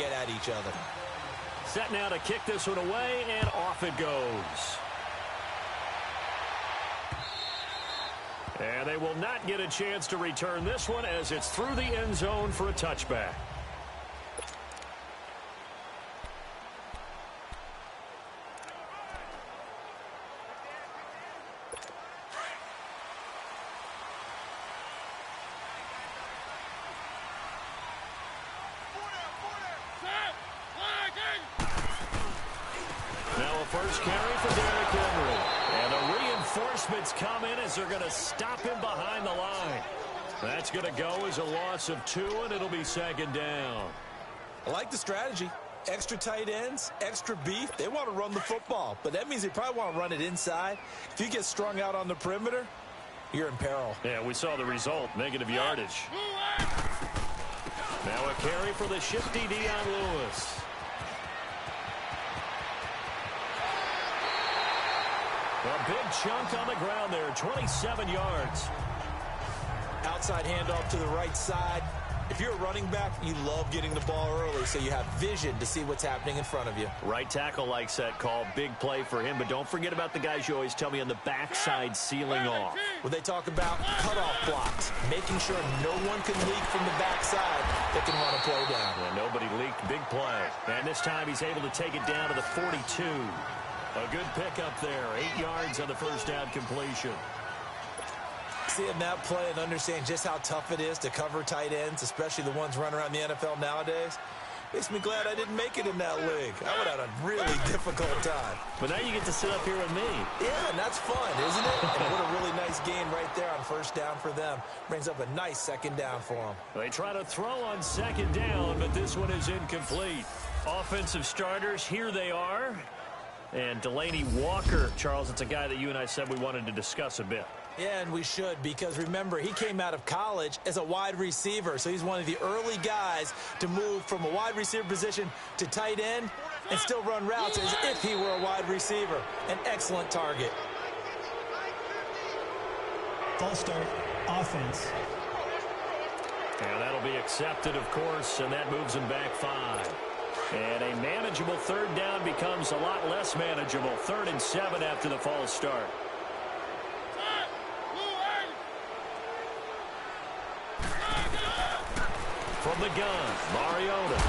get at each other. Set now to kick this one away, and off it goes. And they will not get a chance to return this one as it's through the end zone for a touchback. Now a first carry for Derrick Henry. And the reinforcements come in as they're going to stop him behind the line. That's going to go as a loss of 2, and it'll be second down. I like the strategy. Extra tight ends, extra beef. They want to run the football, but that means they probably want to run it inside. If you get strung out on the perimeter, you're in peril. Yeah, we saw the result, negative yardage. Now a carry for the shifty Dion Lewis. A big chunk on the ground there, 27 yards. Outside handoff to the right side. If you're a running back, you love getting the ball early so you have vision to see what's happening in front of you. Right tackle likes that call. Big play for him, but don't forget about the guys you always tell me on the backside sealing off. When they talk about cutoff blocks, making sure no one can leak from the backside that can run a play down. Yeah, nobody leaked. Big play. And this time he's able to take it down to the 42. A good pickup there. 8 yards on the first down completion. Seeing that play and understand just how tough it is to cover tight ends, especially the ones running around the NFL nowadays, makes me glad I didn't make it in that league. I would have had a really difficult time. But now you get to sit up here with me. Yeah, and that's fun, isn't it? And what a really nice gain right there on first down for them. Brings up a nice second down for them. They try to throw on second down, but this one is incomplete. Offensive starters, here they are. And Delaney Walker, Charles, it's a guy that you and I said we wanted to discuss a bit. Yeah, and we should, because remember, he came out of college as a wide receiver, so he's one of the early guys to move from a wide receiver position to tight end and still run routes as if he were a wide receiver. An excellent target. False start, offense. And that'll be accepted, of course, and that moves him back 5. And a manageable third down becomes a lot less manageable. 3rd and 7 after the false start. From the gun, Mariota.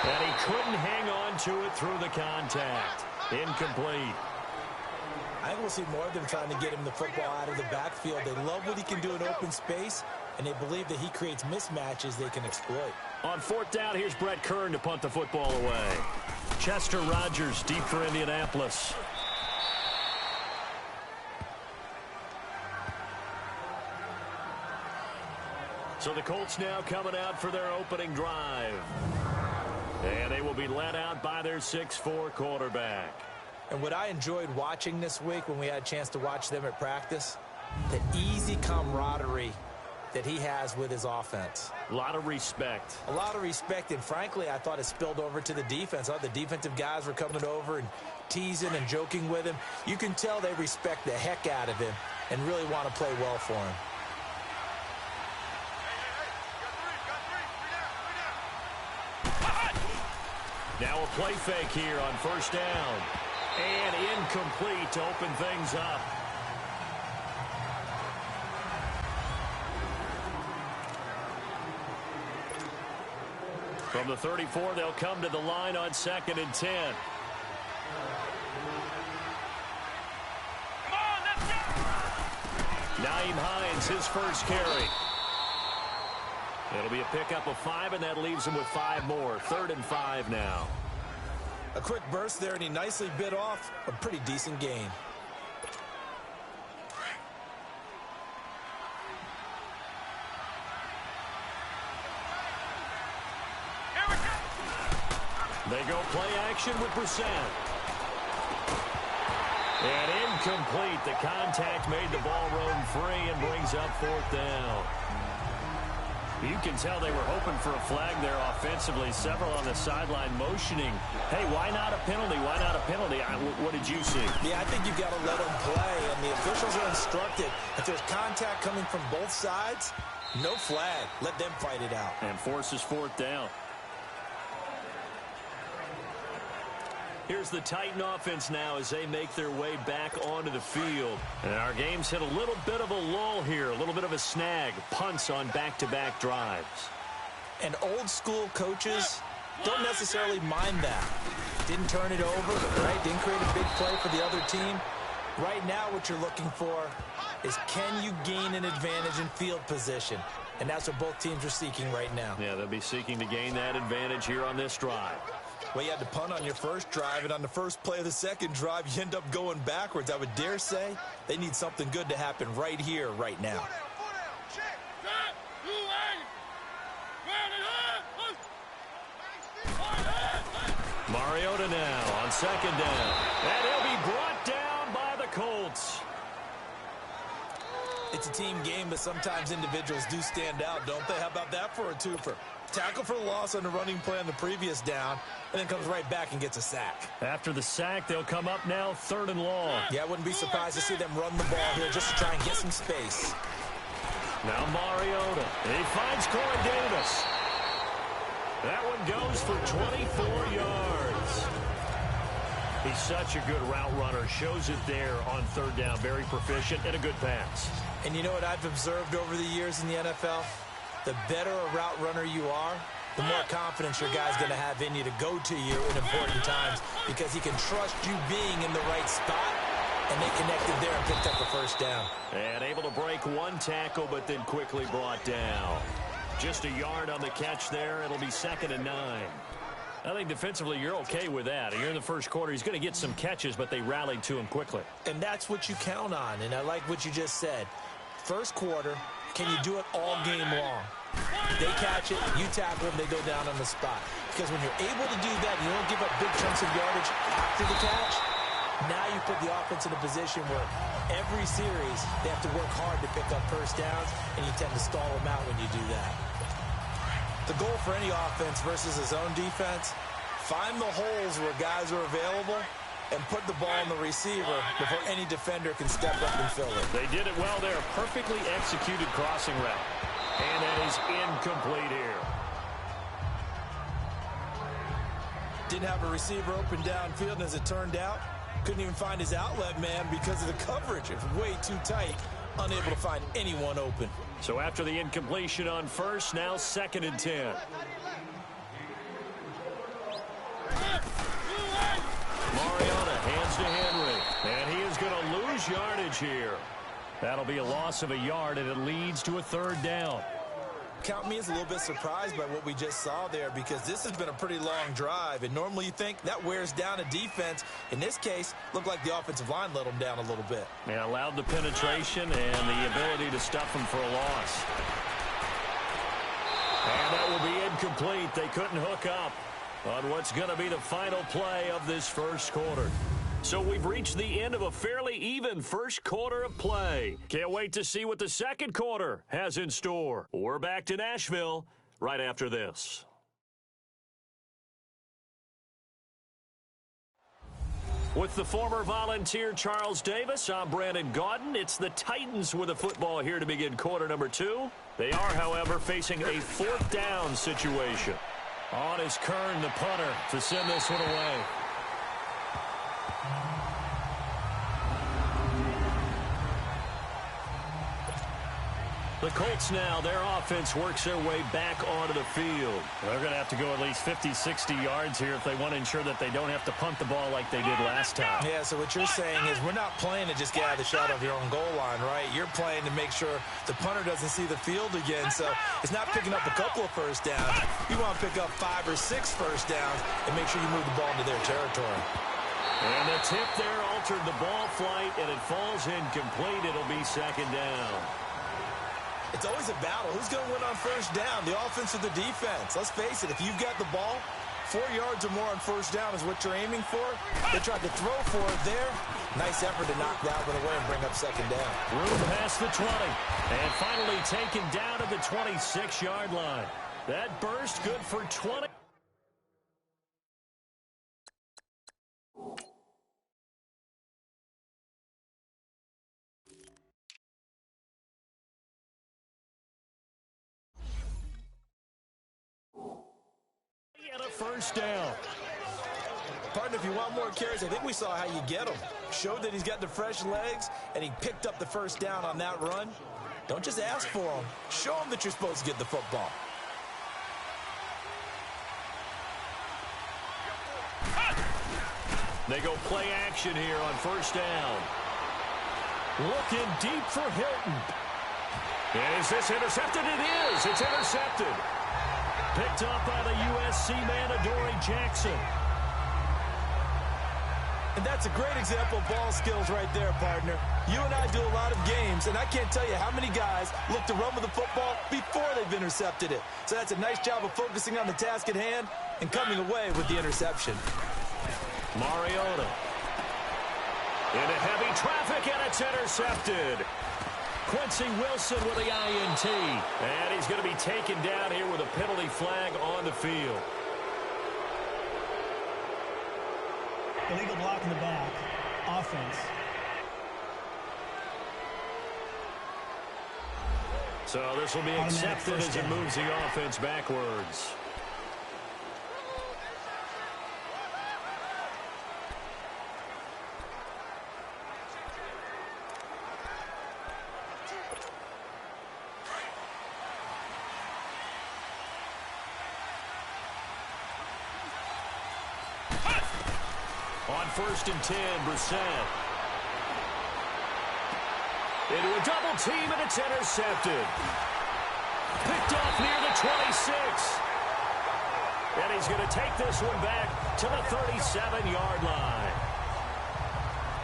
And he couldn't hang on to it through the contact. Incomplete. I think we'll see more of them trying to get him the football out of the backfield. They love what he can do in open space, and they believe that he creates mismatches they can exploit. On 4th down, here's Brett Kern to punt the football away. Chester Rogers deep for Indianapolis. So the Colts now coming out for their opening drive. And they will be led out by their 6'4" quarterback. And what I enjoyed watching this week when we had a chance to watch them at practice, the easy camaraderie that he has with his offense. A lot of respect. A lot of respect, and frankly, I thought it spilled over to the defense. The defensive guys were coming over and teasing and joking with him. You can tell they respect the heck out of him and really want to play well for him. Now a play fake here on 1st down. And incomplete to open things up. From the 34, they'll come to the line on 2nd and 10. Nyheim Hines, his first carry. It'll be a pickup of 5, and that leaves him with 5 more. 3rd and 5 now. A quick burst there, and he nicely bit off a pretty decent gain. They go play action with Brissett. And incomplete. The contact made the ball roam free and brings up 4th down. You can tell they were hoping for a flag there offensively. Several on the sideline motioning. Hey, why not a penalty? Why not a penalty? What did you see? Yeah, I think you've got to let them play, and the officials are instructed. If there's contact coming from both sides, no flag. Let them fight it out. And forces 4th down. Here's the Titan offense now as they make their way back onto the field. And our game's hit a little bit of a lull here, a little bit of a snag. Punts on back-to-back drives. And old-school coaches don't necessarily mind that. Didn't turn it over, right? Didn't create a big play for the other team. Right now what you're looking for is, can you gain an advantage in field position? And that's what both teams are seeking right now. Yeah, they'll be seeking to gain that advantage here on this drive. Well, you had to punt on your first drive, and on the first play of the second drive, you end up going backwards. I would dare say they need something good to happen right here, right now. Mariota now on second down. And he'll be brought down by the Colts. It's a team game, but sometimes individuals do stand out, don't they? How about that for a twofer? Tackle for loss on the running play on the previous down, and then comes right back and gets a sack. After the sack, they'll come up now 3rd and long. Yeah, I wouldn't be surprised to see them run the ball here just to try and get some space. Now Mariota. He finds Corey Davis. That one goes for 24 yards. He's such a good route runner. Shows it there on 3rd down. Very proficient and a good pass. And you know what I've observed over the years in the NFL? The better a route runner you are, the more confidence your guy's going to have in you to go to you in important times, because he can trust you being in the right spot, and they connected there and picked up the first down. And able to break one tackle, but then quickly brought down. Just a yard on the catch there. It'll be 2nd and 9. I think defensively you're okay with that. You're in the first quarter. He's going to get some catches, but they rallied to him quickly. And that's what you count on, and I like what you just said. First quarter, can you do it all game long? They catch it, you tackle them, they go down on the spot. Because when you're able to do that, you don't give up big chunks of yardage after the catch, now you put the offense in a position where every series they have to work hard to pick up first downs, and you tend to stall them out when you do that. The goal for any offense versus a zone defense, find the holes where guys are available and put the ball on the receiver before any defender can step up and fill it. They did it well there. Perfectly executed crossing route. And that is incomplete here. Didn't have a receiver open downfield, and as it turned out, couldn't even find his outlet man because of the coverage. It was way too tight, unable to find anyone open. So after the incompletion on first, now 2nd and 10. Mariota hands to Henry, and he is going to lose yardage here. That'll be a loss of a yard, and it leads to a 3rd down. Count me as a little bit surprised by what we just saw there, because this has been a pretty long drive, and normally you think that wears down a defense. In this case, looked like the offensive line let them down a little bit. Yeah, allowed the penetration and the ability to stuff them for a loss. And that will be incomplete. They couldn't hook up on what's going to be the final play of this first quarter. So we've reached the end of a fairly even first quarter of play. Can't wait to see what the second quarter has in store. We're back to Nashville right after this. With the former Volunteer Charles Davis, I'm Brandon Gaudin. It's the Titans with the football here to begin quarter number 2. They are, however, facing a 4th down situation. On is Kern, the punter, to send this one away. The Colts now, their offense works their way back onto the field. They're going to have to go at least 50, 60 yards here if they want to ensure that they don't have to punt the ball like they did last time. Yeah, so what you're saying is we're not playing to just get out of the shadow of your own goal line, right? You're playing to make sure the punter doesn't see the field again. So it's not picking up a couple of first downs. You want to pick up 5 or 6 first downs and make sure you move the ball into their territory. And the tip there altered the ball flight, and it falls incomplete. It'll be 2nd down. It's always a battle. Who's going to win on first down, the offense or the defense? Let's face it, if you've got the ball, 4 yards or more on first down is what you're aiming for. They tried to throw for it there. Nice effort to knock that one away and bring up 2nd down. Room past the 20. And finally taken down at the 26-yard line. That burst good for 20. And a first down. Partner, if you want more carries, I think we saw how you get him. Showed that he's got the fresh legs, and he picked up the first down on that run. Don't just ask for him. Show him that you're supposed to get the football. They go play action here on first down. Looking deep for Hilton. Is this intercepted? It is. It's intercepted. Picked up by the USC man, Adoree Jackson. And that's a great example of ball skills right there, partner. You and I do a lot of games, and I can't tell you how many guys look to run with the football before they've intercepted it. So that's a nice job of focusing on the task at hand and coming away with the interception. Mariota. Into heavy traffic, and it's intercepted. Quincy Wilson with the INT. And he's going to be taken down here with a penalty flag on the field. Illegal block in the back. Offense. So this will be accepted as it moves the offense backwards. On 1st and 10, Brissett. Into a double team, and it's intercepted. Picked off near the 26. And he's going to take this one back to the 37-yard line.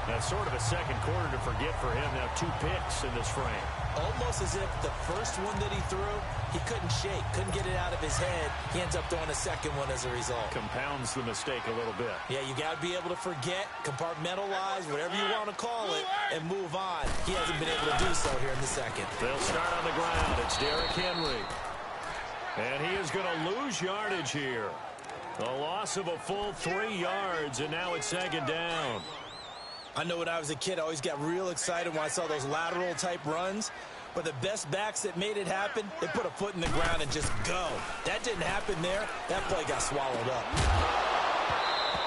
That's sort of a second quarter to forget for him. Now 2 picks in this frame. Almost as if the first one that he threw, he couldn't shake, couldn't get it out of his head. He ends up throwing a second one as a result. Compounds the mistake a little bit. Yeah, you got to be able to forget, compartmentalize, whatever you want to call it, and move on. He hasn't been able to do so here in the second. They'll start on the ground. It's Derrick Henry. And he is going to lose yardage here. A loss of a full 3 yards, and now it's second down. I know when I was a kid, I always got real excited when I saw those lateral-type runs. But the best backs that made it happen, they put a foot in the ground and just go. That didn't happen there. That play got swallowed up.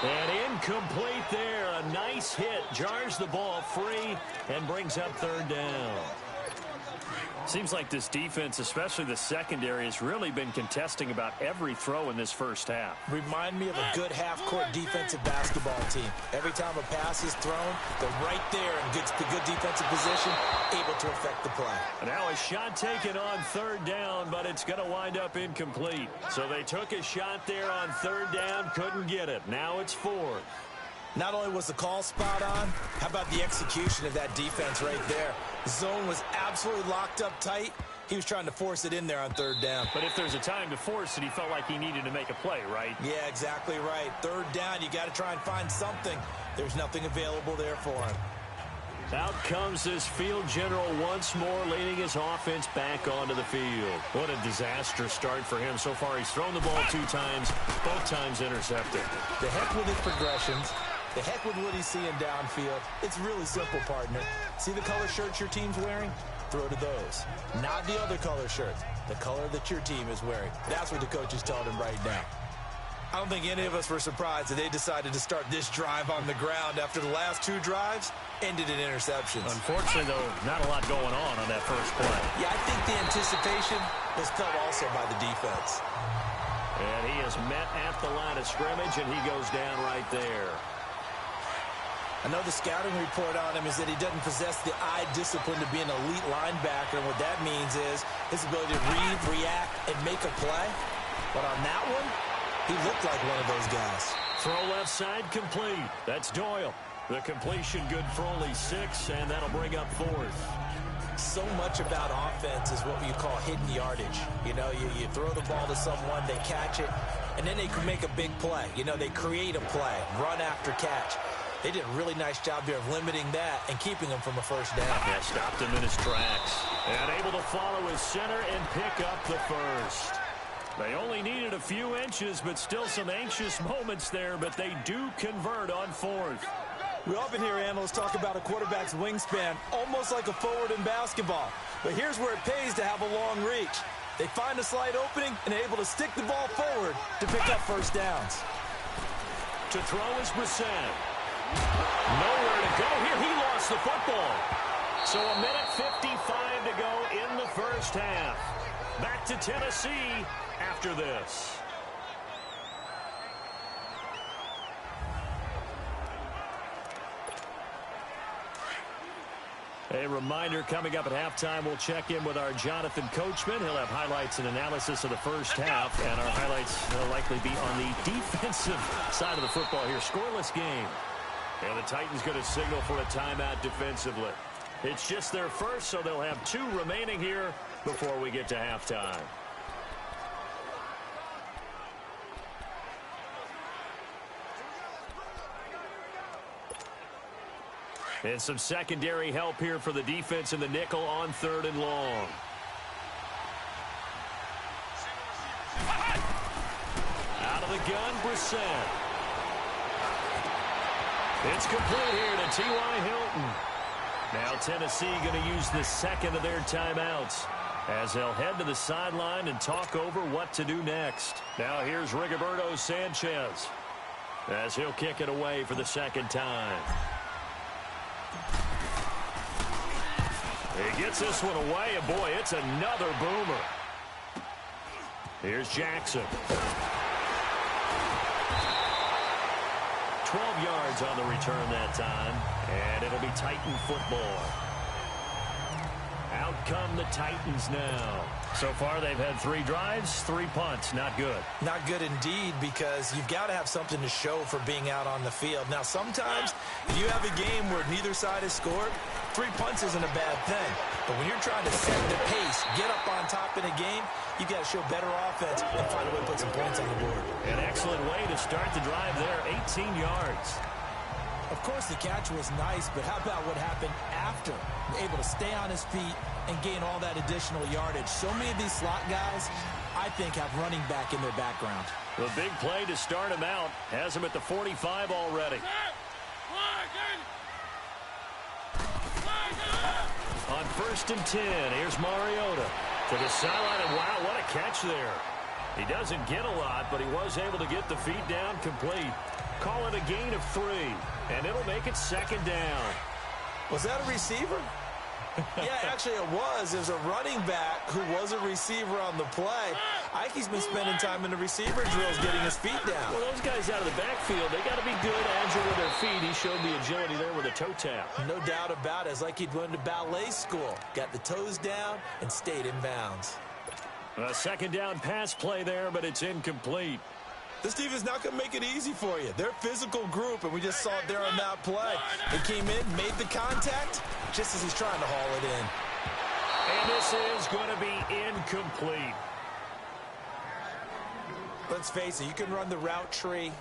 And incomplete there. A nice hit. Jars the ball free and brings up 3rd down. Seems like this defense, especially the secondary, has really been contesting about every throw in this first half. Remind me of a good half-court defensive basketball team. Every time a pass is thrown, they're right there in good defensive position, able to affect the play. And now a shot taken on 3rd down, but it's going to wind up incomplete. So they took a shot there on 3rd down, couldn't get it. Now it's 4th. Not only was the call spot on, how about the execution of that defense right there? The zone was absolutely locked up tight. He was trying to force it in there on 3rd down. But if there's a time to force it, he felt like he needed to make a play, right? Yeah, exactly right. 3rd down, you got to try and find something. There's nothing available there for him. Out comes this field general once more, leading his offense back onto the field. What a disaster start for him. So far, he's thrown the ball 2 times, both times intercepted. The heck with his progressions. The heck with what he's seeing downfield. It's really simple, partner. See the color shirts your team's wearing? Throw to those. Not the other color shirts. The color that your team is wearing. That's what the coach is telling him right now. I don't think any of us were surprised that they decided to start this drive on the ground after the last 2 drives ended in interceptions. Unfortunately, though, not a lot going on that first play. Yeah, I think the anticipation was felt also by the defense. And he is met at the line of scrimmage, and he goes down right there. I know the scouting report on him is that he doesn't possess the eye discipline to be an elite linebacker, and what that means is his ability to read, react, and make a play. But on that one, he looked like one of those guys. Throw left side complete. That's Doyle. The completion good for only 6, and that'll bring up 4th. So much about offense is what you call hidden yardage. You know, you throw the ball to someone, they catch it, and then they can make a big play. You know, they create a play, run after catch. They did a really nice job there of limiting that and keeping him from a first down. Yeah, stopped him in his tracks. And able to follow his center and pick up the first. They only needed a few inches, but still some anxious moments there, but they do convert on 4th. We often hear analysts talk about a quarterback's wingspan, almost like a forward in basketball. But here's where it pays to have a long reach. They find a slight opening and are able to stick the ball forward to pick up first downs. To throw is Brissett. Nowhere to go here. He lost the football. So a minute 55 to go in the first half. Back to Tennessee after this. A reminder, coming up at halftime, we'll check in with our Jonathan Coachman. He'll have highlights and analysis of the first half, and our highlights will likely be on the defensive side of the football here. Scoreless game. And the Titans going to signal for a timeout defensively. It's just their first, so they'll have 2 remaining here before we get to halftime. And some secondary help here for the defense in the nickel on 3rd and long. Out of the gun, Brissett. It's complete here to T.Y. Hilton. Now Tennessee going to use the second of their timeouts as they'll head to the sideline and talk over what to do next. Now here's Rigoberto Sanchez as he'll kick it away for the second time. He gets this one away, and boy, it's another boomer. Here's Jackson. 12 yards on the return that time, and it'll be Titan football. Out come the Titans now. So far, they've had 3 drives, 3 punts. Not good. Not good indeed, because you've got to have something to show for being out on the field. Now, sometimes if you have a game where neither side has scored, 3 punts isn't a bad thing. But when you're trying to set the pace, get up on top in a game, you've got to show better offense and find a way to put some points on the board. An excellent way to start the drive there, 18 yards. Of course, the catch was nice, but how about what happened after? Able to stay on his feet and gain all that additional yardage. So many of these slot guys, I think, have running back in their background. The big play to start him out has him at the 45 already. On 1st and 10, here's Mariota to the sideline, and wow, what a catch there. He doesn't get a lot, but he was able to get the feet down complete. Call it a gain of 3, and it'll make it 2nd down. Was that a receiver? Yeah, actually it was. There's a running back who was a receiver on the play. Ike's been spending time in the receiver drills getting his feet down. Well, those guys out of the backfield, they got to be good, agile with their feet. He showed the agility there with a toe tap. No doubt about it. It's like he'd went to ballet school. Got the toes down and stayed in bounds. A 2nd down pass play there, but it's incomplete. This team is not going to make it easy for you. They're a physical group, and we just saw it there on that play. He came in, made the contact, just as he's trying to haul it in. And this is going to be incomplete. Let's face it, you can run the route tree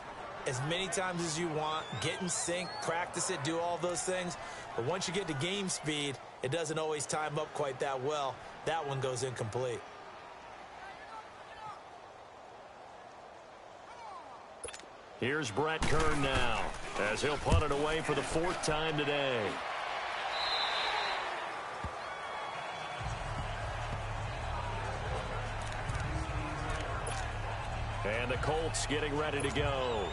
as many times as you want, get in sync, practice it, do all those things. But once you get to game speed, it doesn't always time up quite that well. That one goes incomplete. Here's Brett Kern now as he'll punt it away for the 4th time today. And the Colts getting ready to go.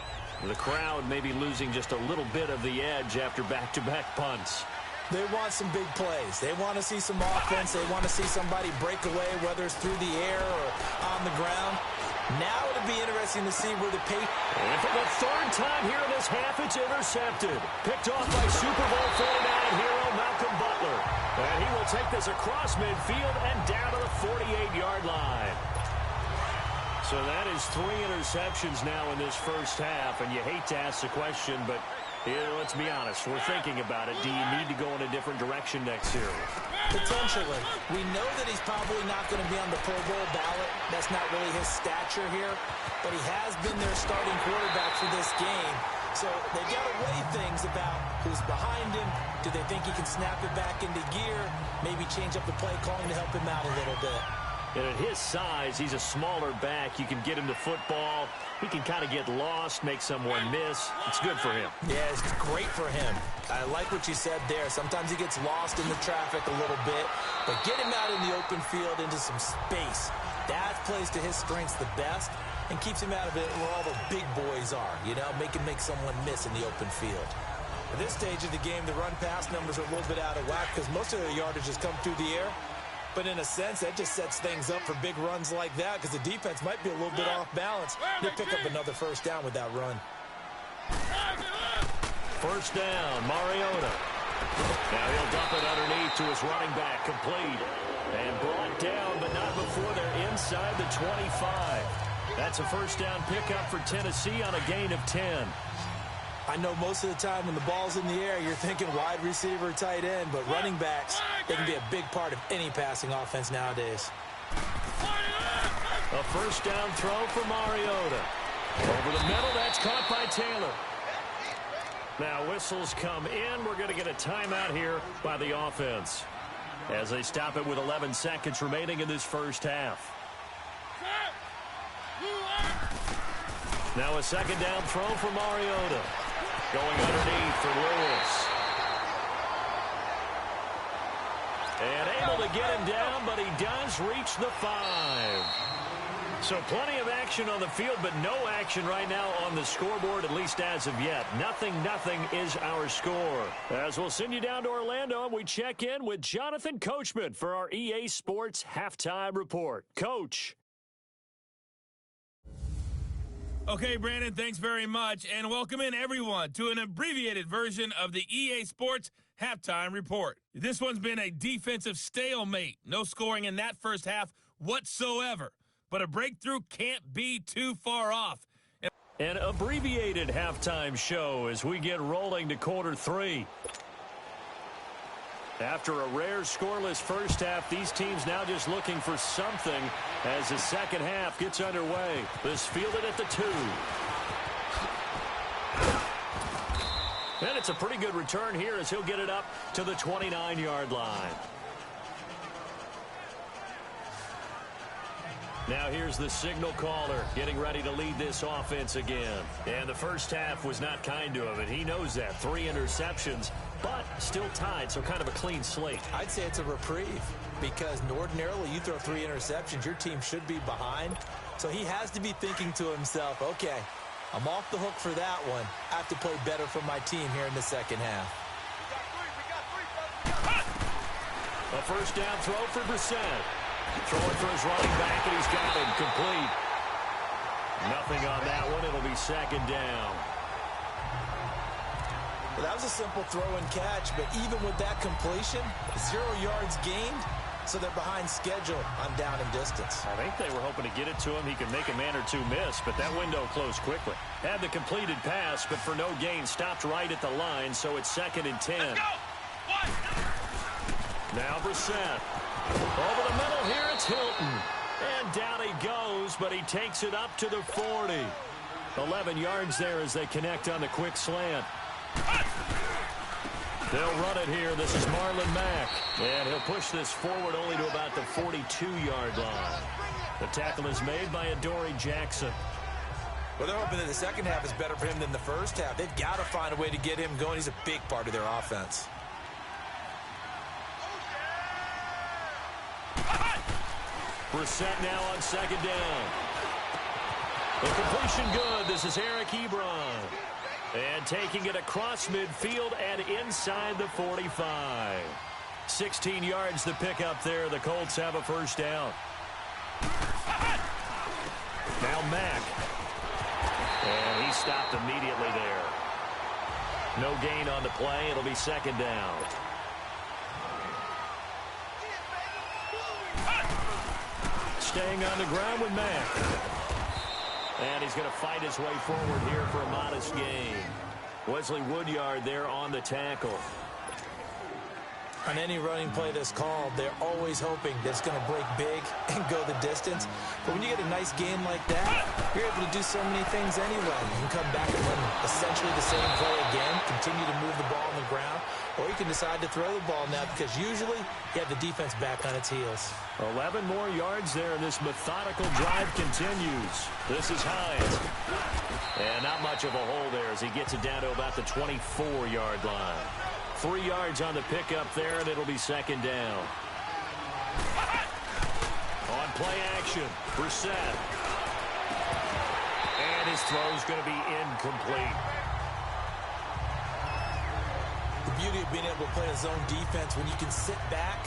The crowd may be losing just a little bit of the edge after back-to-back punts. They want some big plays. They want to see some offense. They want to see somebody break away, whether it's through the air or on the ground. Now it'll be interesting to see where the pace. And for the 3rd time here in this half, it's intercepted. Picked off by Super Bowl 49 hero Malcolm Butler. And he will take this across midfield and down to the 48-yard line. So that is 3 interceptions now in this first half. And you hate to ask the question, but let's be honest. We're thinking about it. Do you need to go in a different direction next year? Potentially. We know that he's probably not going to be on the Pro Bowl ballot. That's not really his stature here. But he has been their starting quarterback for this game. So they've got to weigh things about who's behind him. Do they think he can snap it back into gear? Maybe change up the play calling to help him out a little bit. And at his size, he's a smaller back. You can get him to football. He can kind of get lost, make someone miss. It's good for him. Yeah, it's great for him. I like what you said there. Sometimes he gets lost in the traffic a little bit, but get him out in the open field into some space. That plays to his strengths the best. and keeps him out of it where all the big boys are, you know, make someone miss in the open field. At this stage of the game, the run-pass numbers are a little bit out of whack because most of their yardage has come through the air. But in a sense, that just sets things up for big runs like that because the defense might be a little bit off balance. They pick up another first down with that run. First down, Mariota. Now he'll dump it underneath to his running back, complete. And brought down, but not before they're inside the 25. That's a first down pickup for Tennessee on a gain of 10. I know most of the time when the ball's in the air, you're thinking wide receiver, tight end, but running backs, they can be a big part of any passing offense nowadays. A first down throw for Mariota. Over the middle, that's caught by Taylor. Now whistles come in. We're going to get a timeout here by the offense as they stop it with 11 seconds remaining in this first half. Now a second down throw for Mariota. Going underneath for Lewis. And able to get him down, but he does reach the 5. So plenty of action on the field, but no action right now on the scoreboard, at least as of yet. 0-0 is our score. As we'll send you down to Orlando, we check in with Jonathan Coachman for our EA Sports Halftime Report. Coach. Okay, Brandon, thanks very much, and welcome in everyone to an abbreviated version of the EA Sports Halftime Report. This one's been a defensive stalemate. No scoring in that first half whatsoever, but a breakthrough can't be too far off. An abbreviated halftime show as we get rolling to quarter 3. After a rare scoreless first half, these teams now just looking for something as the second half gets underway. This fielded at the 2. And it's a pretty good return here as he'll get it up to the 29-yard line. Now here's the signal caller getting ready to lead this offense again. And the first half was not kind to him, and he knows that. 3 interceptions, but still tied, so kind of a clean slate. I'd say it's a reprieve because ordinarily you throw 3 interceptions, your team should be behind. So he has to be thinking to himself, okay, I'm off the hook for that one. I have to play better for my team here in the second half. A first down throw for Brissett. Throwing for his running back, and he's got him complete. Nothing on that one. It'll be second down. Well, that was a simple throw and catch, but even with that completion, 0 yards gained, so they're behind schedule on down and distance. I think they were hoping to get it to him. He could make a man or two miss, but that window closed quickly. Had the completed pass, but for no gain, stopped right at the line, so it's 2nd and 10. Let's go. Now Brissett. Over the middle here, it's Hilton. And down he goes, but he takes it up to the 40. 11 yards there as they connect on the quick slant. They'll run it here. This is Marlon Mack. And he'll push this forward only to about the 42-yard line. The tackle is made by Adoree Jackson. Well, they're hoping that the second half is better for him than the first half. They've got to find a way to get him going. He's a big part of their offense. Brissett now on second down. The completion good. This is Eric Ebron. And taking it across midfield and inside the 45. 16 yards to pick up there. The Colts have a first down. Now Mack. And he stopped immediately there. No gain on the play. It'll be second down. Staying on the ground with Mack. And he's going to fight his way forward here for a modest gain. Wesley Woodyard there on the tackle. On any running play that's called, they're always hoping that it's going to break big and go the distance. But when you get a nice gain like that, you're able to do so many things anyway. You can come back and run essentially the same play again, continue to move the ball on the ground, or you can decide to throw the ball now because usually you have the defense back on its heels. 11 more yards there, and this methodical drive continues. This is Hines. And not much of a hole there as he gets it down to about the 24-yard line. 3 yards on the pickup there, and it'll be second down. On play action, Brissett. And his throw is going to be incomplete. The beauty of being able to play a zone defense when you can sit back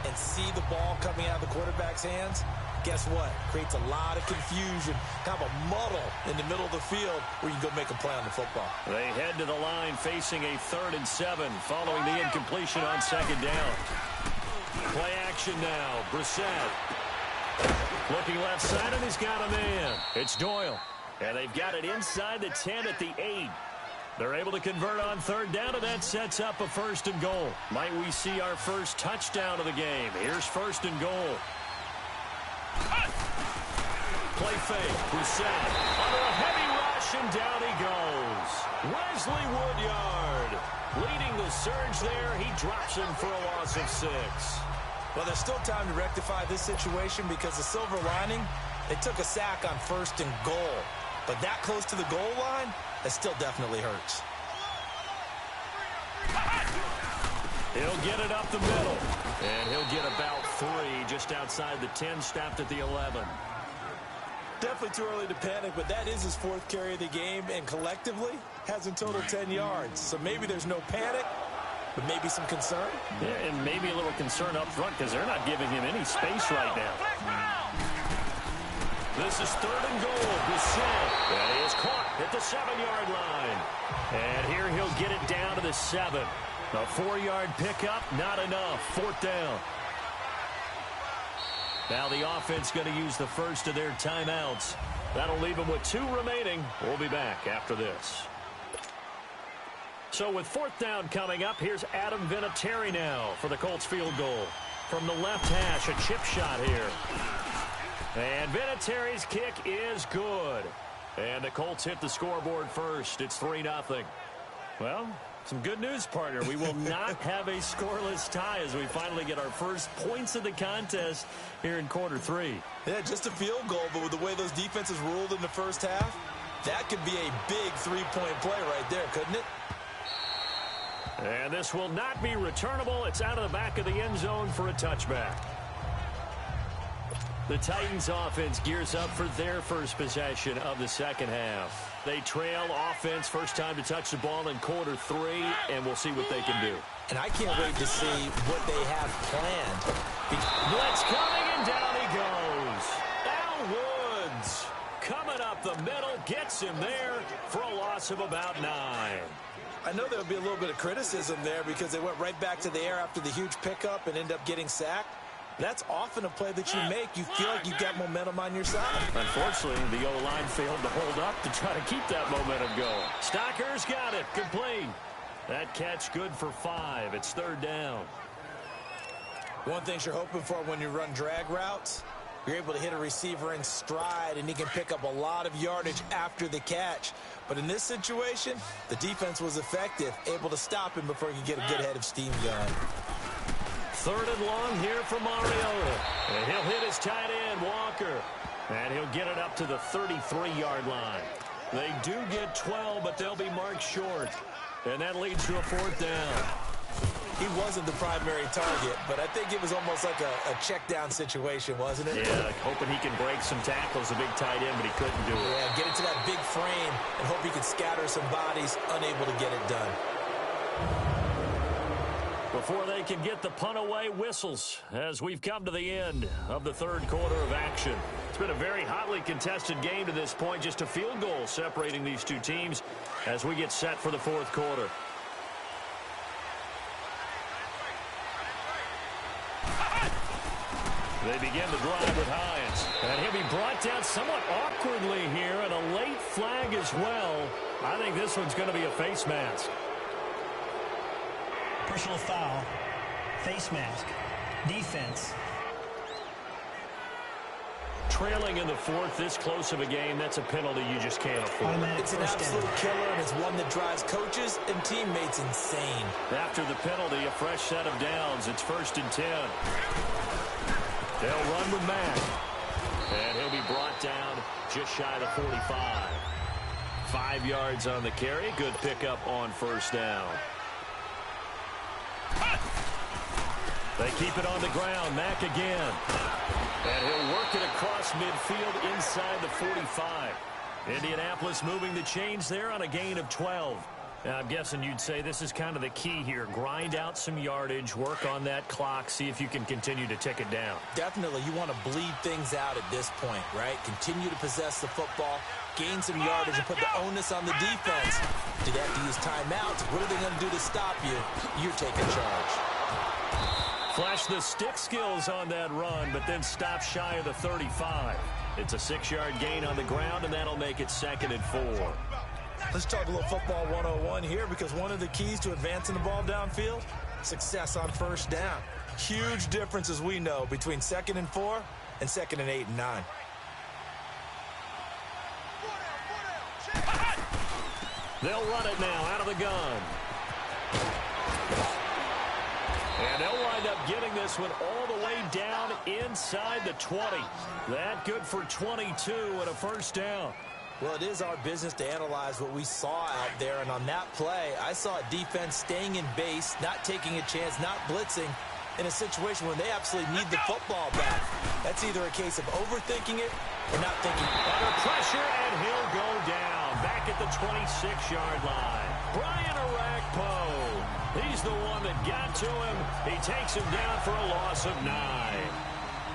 and see the ball coming out of the quarterback's hands, guess what? Creates a lot of confusion, kind of a muddle in the middle of the field where you can go make a play on the football. They head to the line facing a 3rd and 7 following the incompletion on 2nd down. Play action now. Brissett. Looking left side, and he's got a man. It's Doyle. And they've got it inside the 10 at the 8. They're able to convert on 3rd down, and that sets up a 1st and goal. Might we see our first touchdown of the game? Here's 1st and goal. Play fake. Brissett under a heavy rush, and down he goes. Wesley Woodyard leading the surge there. He drops him for a loss of 6. Well, there's still time to rectify this situation because the silver lining, they took a sack on 1st and goal. But that close to the goal line, that still definitely hurts. He'll get it up the middle. And he'll get about 3 just outside the 10, stopped at the 11. Definitely too early to panic, but that is his 4th carry of the game, and collectively has in total 10 yards. So maybe there's no panic, but maybe some concern. Yeah, and maybe a little concern up front because they're not giving him any space right now. This is 3rd and goal. Brissett. And he is caught at the 7-yard line. And here he'll get it down to the 7. A 4-yard pickup, not enough. 4th down. Now the offense going to use the first of their timeouts. That'll leave them with 2 remaining. We'll be back after this. So with 4th down coming up, here's Adam Vinatieri now for the Colts field goal. From the left hash, a chip shot here. And Vinatieri's kick is good. And the Colts hit the scoreboard first. It's 3-0. Well, some good news, partner. We will not have a scoreless tie as we finally get our first points of the contest here in quarter 3. Yeah, just a field goal, but with the way those defenses ruled in the first half, that could be a big 3-point play right there, couldn't it? And this will not be returnable. It's out of the back of the end zone for a touchback. The Titans offense gears up for their first possession of the second half. They trail offense, first time to touch the ball in quarter 3, and we'll see what they can do. And I can't wait to see what they have planned. Blitz coming, and down he goes. Al Woods coming up the middle, gets him there for a loss of about 9. I know there'll be a little bit of criticism there because they went right back to the air after the huge pickup and end up getting sacked. That's often a play that you make. You feel like you've got momentum on your side. Unfortunately, the O-line failed to hold up to try to keep that momentum going. Stocker's got it. Complete. That catch good for 5. It's 3rd down. One thing you're hoping for when you run drag routes, you're able to hit a receiver in stride, and he can pick up a lot of yardage after the catch. But in this situation, the defense was effective, able to stop him before he could get a good head of steam going. 3rd and long here for Mariota. And he'll hit his tight end, Walker. And he'll get it up to the 33-yard line. They do get 12, but they'll be marked short. And that leads to a 4th down. He wasn't the primary target, but I think it was almost like a check-down situation, wasn't it? Yeah, hoping he can break some tackles, a big tight end, but he couldn't do it. Yeah, get into that big frame and hope he can scatter some bodies, unable to get it done. Before they can get the punt away, whistles as we've come to the end of the 3rd quarter of action. It's been a very hotly contested game to this point, just a field goal separating these two teams as we get set for the 4th quarter. They begin the drive with Hines. And he'll be brought down somewhat awkwardly here, and a late flag as well. I think this one's going to be a face mask. Personal foul. Face mask. Defense. Trailing in the 4th, this close of a game, that's a penalty you just can't afford. It's an absolute killer, and it's one that drives coaches and teammates insane. After the penalty, a fresh set of downs. It's 1st and 10. They'll run with Mack. And he'll be brought down just shy of the 45. 5 yards on the carry. Good pickup on 1st down. They keep it on the ground. Mack again. And he'll work it across midfield inside the 45. Indianapolis moving the chains there on a gain of 12. Now, I'm guessing you'd say this is kind of the key here. Grind out some yardage, work on that clock, see if you can continue to tick it down. Definitely, you want to bleed things out at this point, right? Continue to possess the football, gain some yardage, and put the onus on the defense. Do they have to use timeouts? What are they going to do to stop you? You're taking charge. Flash the stick skills on that run, but then stop shy of the 35. It's a 6-yard gain on the ground, and that'll make it 2nd and 4. Let's talk a little football 101 here, because one of the keys to advancing the ball downfield, success on first down. Huge difference, as we know, between 2nd and 4 and 2nd and 8 and 9. They'll run it now out of the gun. And they'll wind up getting this one all the way down inside the 20. That good for 22 and a first down. Well, it is our business to analyze what we saw out there, and on that play, I saw a defense staying in base, not taking a chance, not blitzing, in a situation where they absolutely need the football back. That's either a case of overthinking it or not thinking. Under pressure, and he'll go down back at the 26-yard line. Brian Arakpo, he's the one that got to him. He takes him down for a loss of 9.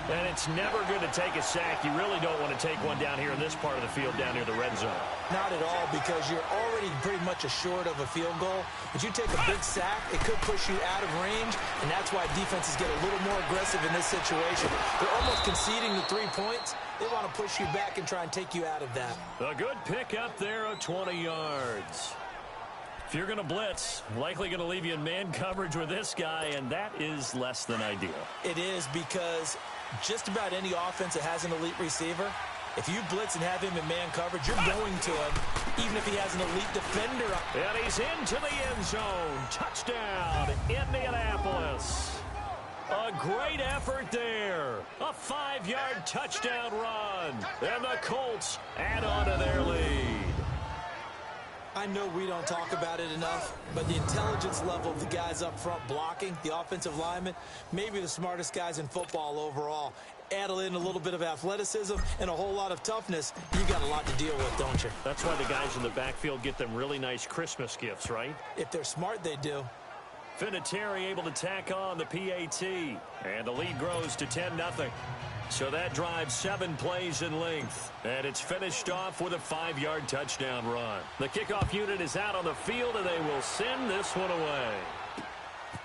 And it's never good to take a sack. You really don't want to take one down here in this part of the field, down near the red zone. Not at all, because you're already pretty much assured of a field goal. But you take a big sack, it could push you out of range, and that's why defenses get a little more aggressive in this situation. They're almost conceding the 3 points. They want to push you back and try and take you out of that. A good pick up there of 20 yards. If you're going to blitz, likely going to leave you in man coverage with this guy, and that is less than ideal. It is, because just about any offense that has an elite receiver, if you blitz and have him in man coverage, you're going to him, even if he has an elite defender. And he's into the end zone. Touchdown, Indianapolis. A great effort there. A 5-yard touchdown run. And the Colts add on to their lead. I know we don't talk about it enough, but the intelligence level of the guys up front blocking, the offensive linemen, maybe the smartest guys in football overall. Add in a little bit of athleticism and a whole lot of toughness, you got a lot to deal with, don't you? That's why the guys in the backfield get them really nice Christmas gifts, right? If they're smart, they do. Vinatieri able to tack on the PAT, and the lead grows to 10-0. So that drives 7 plays in length, and it's finished off with a 5-yard touchdown run. The kickoff unit is out on the field, and they will send this one away.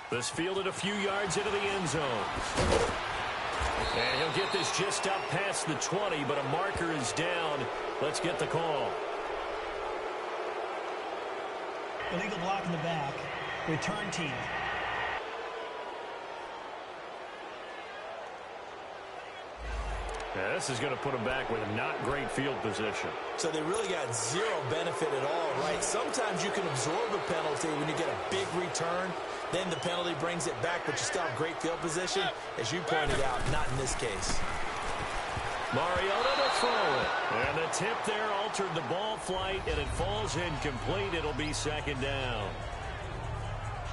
This fielded a few yards into the end zone. And he'll get this just up past the 20, but a marker is down. Let's get the call. Illegal block in the back. Return team. Yeah, this is going to put them back with not great field position. So they really got zero benefit at all, right? Sometimes you can absorb a penalty when you get a big return. Then the penalty brings it back, but you still have great field position. As you pointed out, not in this case. Mariota to throw it. And the tip there altered the ball flight, and it falls incomplete. It'll be 2nd down.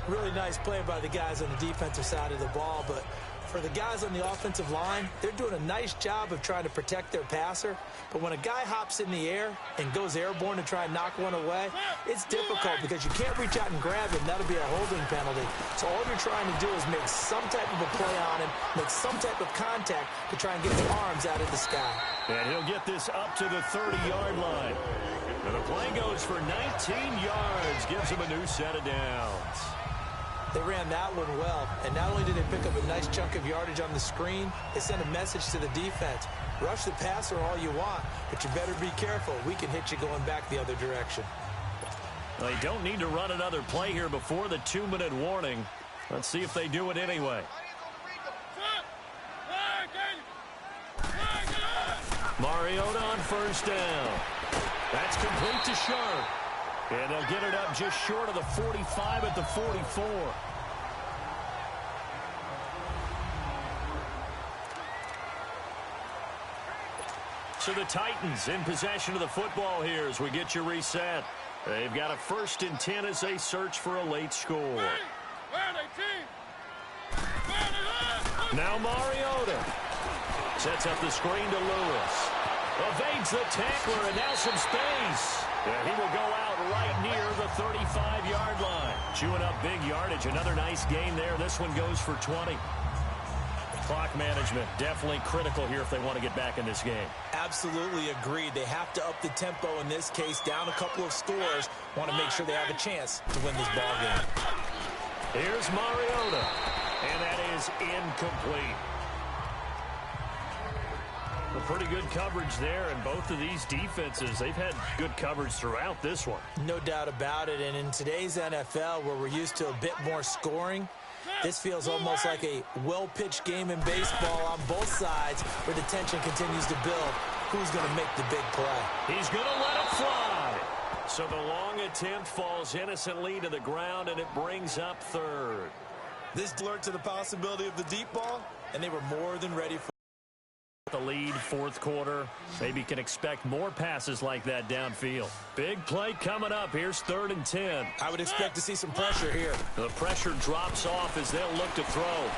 Really nice play by the guys on the defensive side of the ball, but for the guys on the offensive line, they're doing a nice job of trying to protect their passer. But when a guy hops in the air and goes airborne to try and knock one away, it's difficult because you can't reach out and grab him. That'll be a holding penalty. So all you're trying to do is make some type of a play on him, make some type of contact to try and get his arms out of the sky. And he'll get this up to the 30-yard line. And the play goes for 19 yards, gives him a new set of downs. They ran that one well, and not only did they pick up a nice chunk of yardage on the screen, they sent a message to the defense. Rush the passer all you want, but you better be careful. We can hit you going back the other direction. They don't need to run another play here before the 2-minute warning. Let's see if they do it anyway. Mariota on first down. That's complete to Sharp. And they'll get it up just short of the 45 at the 44. So the Titans in possession of the football here as we get you reset. They've got a 1st and 10 as they search for a late score. Now Mariota sets up the screen to Lewis. Evades the tackler, and now some space. And he will go out right near the 35-yard line. Chewing up big yardage. Another nice gain there. This one goes for 20. Clock management definitely critical here if they want to get back in this game. Absolutely agreed. They have to up the tempo in this case. Down a couple of scores. Want to make sure they have a chance to win this ball game. Here's Mariota. And that is incomplete. A pretty good coverage there, and both of these defenses, they've had good coverage throughout this one. No doubt about it, and in today's NFL, where we're used to a bit more scoring, this feels almost like a well-pitched game in baseball on both sides, where the tension continues to build. Who's going to make the big play? He's going to let it fly. So the long attempt falls innocently to the ground, and it brings up third. This alert to the possibility of the deep ball, and they were more than ready for the lead, fourth quarter. Maybe can expect more passes like that downfield. Big play coming up. Here's 3rd and 10. I would expect to see some pressure here. The pressure drops off as they'll look to throw.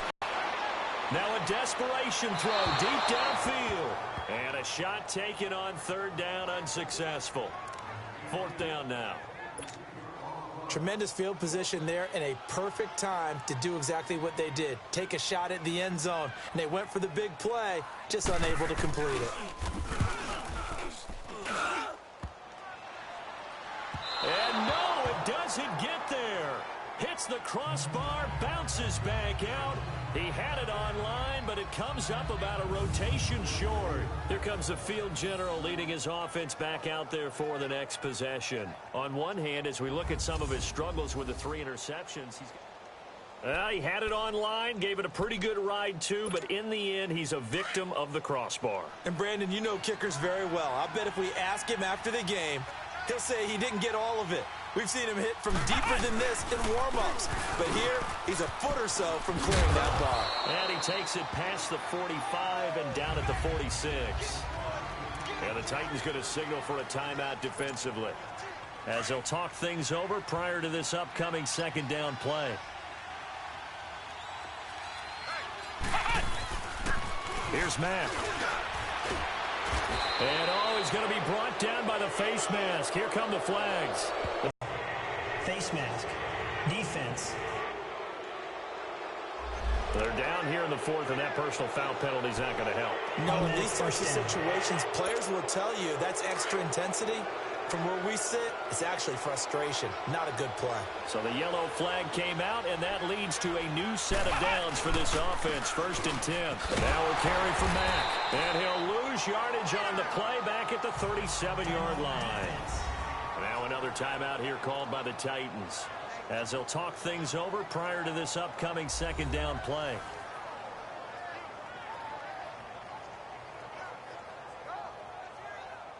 Now a desperation throw deep downfield. And a shot taken on 3rd down, unsuccessful. 4th down now. Tremendous field position there and a perfect time to do exactly what they did. Take a shot at the end zone. And they went for the big play, just unable to complete it. And no, it doesn't get there. Hits the crossbar, bounces back out. He had it on line, but it comes up about a rotation short. Here comes the field general leading his offense back out there for the next possession. On one hand, as we look at some of his struggles with the 3 interceptions, he had it on line, gave it a pretty good ride too, but in the end, he's a victim of the crossbar. And Brandon, you know kickers very well. I bet if we ask him after the game, he'll say he didn't get all of it. We've seen him hit from deeper than this in warm-ups. But here, he's a foot or so from clearing that bar. And he takes it past the 45 and down at the 46. And the Titans going to signal for a timeout defensively, as they'll talk things over prior to this upcoming 2nd down play. Here's Mack. And he's going to be brought down by the face mask. Here come the flags. Face mask. Defense. They're down here in the 4th, and that personal foul penalty is not going to help. No, in these types of situations, players will tell you that's extra intensity. From where we sit, it's actually frustration, not a good play. So the yellow flag came out, and that leads to a new set of downs for this offense. 1st and 10. Now we'll carry for Mack. And he'll lose yardage on the play back at the 37-yard line. Now another timeout here called by the Titans, as they'll talk things over prior to this upcoming 2nd down play.